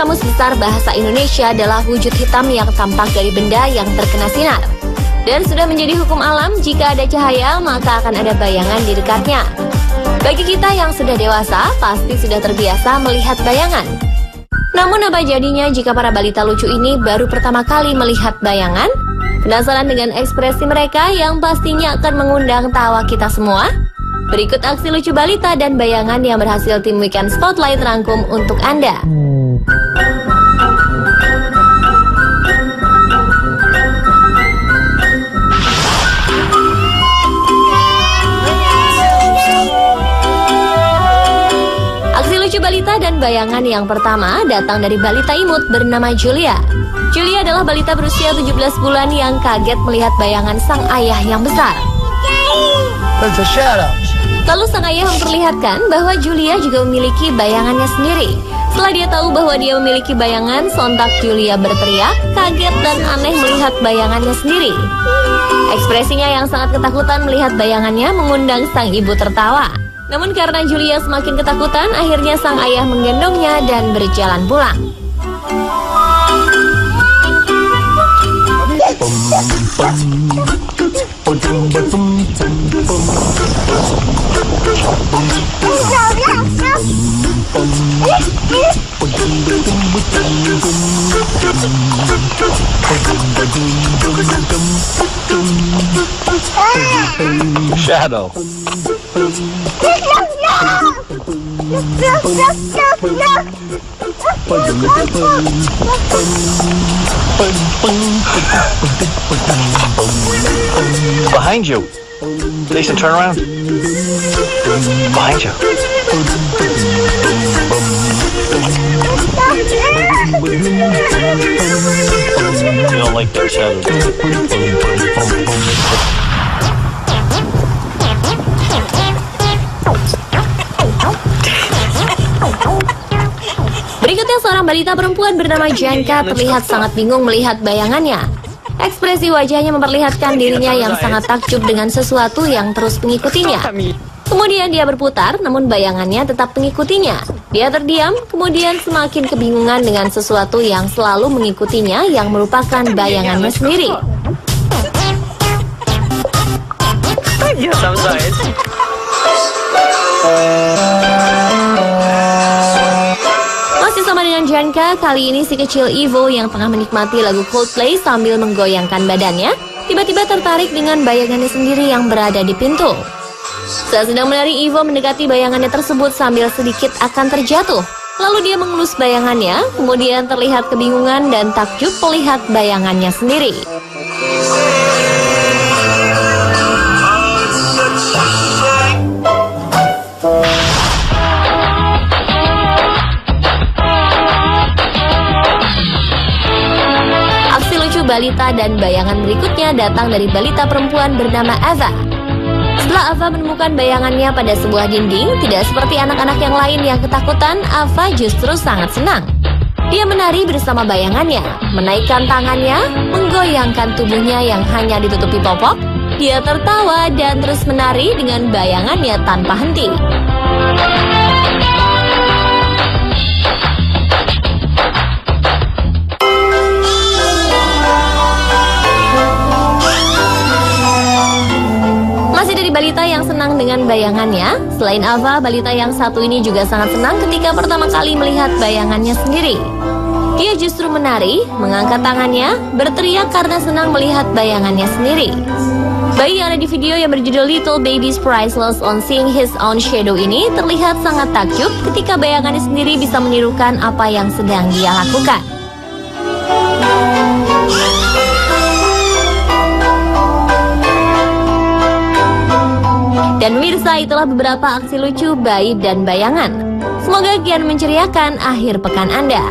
Kamus Besar Bahasa Indonesia adalah wujud hitam yang tampak dari benda yang terkena sinar. Dan sudah menjadi hukum alam, jika ada cahaya maka akan ada bayangan di dekatnya. Bagi kita yang sudah dewasa, pasti sudah terbiasa melihat bayangan. Namun apa jadinya jika para balita lucu ini baru pertama kali melihat bayangan? Penasaran dengan ekspresi mereka yang pastinya akan mengundang tawa kita semua? Berikut aksi lucu balita dan bayangan yang berhasil tim Weekend Spotlight rangkum untuk Anda. Aksi lucu balita dan bayangan yang pertama datang dari balita imut bernama Julia. Julia adalah balita berusia 17 bulan yang kaget melihat bayangan sang ayah yang besar. Lalu sang ayah memperlihatkan bahwa Julia juga memiliki bayangannya sendiri. Setelah dia tahu bahwa dia memiliki bayangan, sontak Julia berteriak, kaget dan aneh melihat bayangannya sendiri. Ekspresinya yang sangat ketakutan melihat bayangannya mengundang sang ibu tertawa. Namun karena Julia semakin ketakutan, akhirnya sang ayah menggendongnya dan berjalan pulang. Shadow. Behind you. Jason, turn around. Behind you. You don't like that shadow. Berikutnya seorang balita perempuan bernama Janka terlihat sangat bingung melihat bayangannya. Ekspresi wajahnya memperlihatkan dirinya yang sangat takjub dengan sesuatu yang terus mengikutinya. Kemudian dia berputar, namun bayangannya tetap mengikutinya. Dia terdiam, kemudian semakin kebingungan dengan sesuatu yang selalu mengikutinya yang merupakan bayangannya sendiri. Masih sama dengan Janka, kali ini si kecil Ivo yang tengah menikmati lagu Coldplay sambil menggoyangkan badannya, tiba-tiba tertarik dengan bayangannya sendiri yang berada di pintu. Saat sedang menari, Ivo mendekati bayangannya tersebut sambil sedikit akan terjatuh. Lalu dia mengelus bayangannya, kemudian terlihat kebingungan dan takjub melihat bayangannya sendiri. Aksi lucu balita dan bayangan berikutnya datang dari balita perempuan bernama Ava. Setelah Ava menemukan bayangannya pada sebuah dinding, tidak seperti anak-anak yang lain yang ketakutan, Ava justru sangat senang. Dia menari bersama bayangannya, menaikkan tangannya, menggoyangkan tubuhnya yang hanya ditutupi popok. Dia tertawa dan terus menari dengan bayangannya tanpa henti. Balita yang senang dengan bayangannya. Selain Ava, balita yang satu ini juga sangat senang ketika pertama kali melihat bayangannya sendiri. Dia justru menari, mengangkat tangannya, berteriak karena senang melihat bayangannya sendiri. Bayi yang ada di video yang berjudul Little Baby's Priceless on Seeing His Own Shadow ini terlihat sangat takjub ketika bayangannya sendiri bisa menirukan apa yang sedang dia lakukan. Dan pemirsa, itulah beberapa aksi lucu bayi dan bayangan. Semoga kian menceriakan akhir pekan Anda.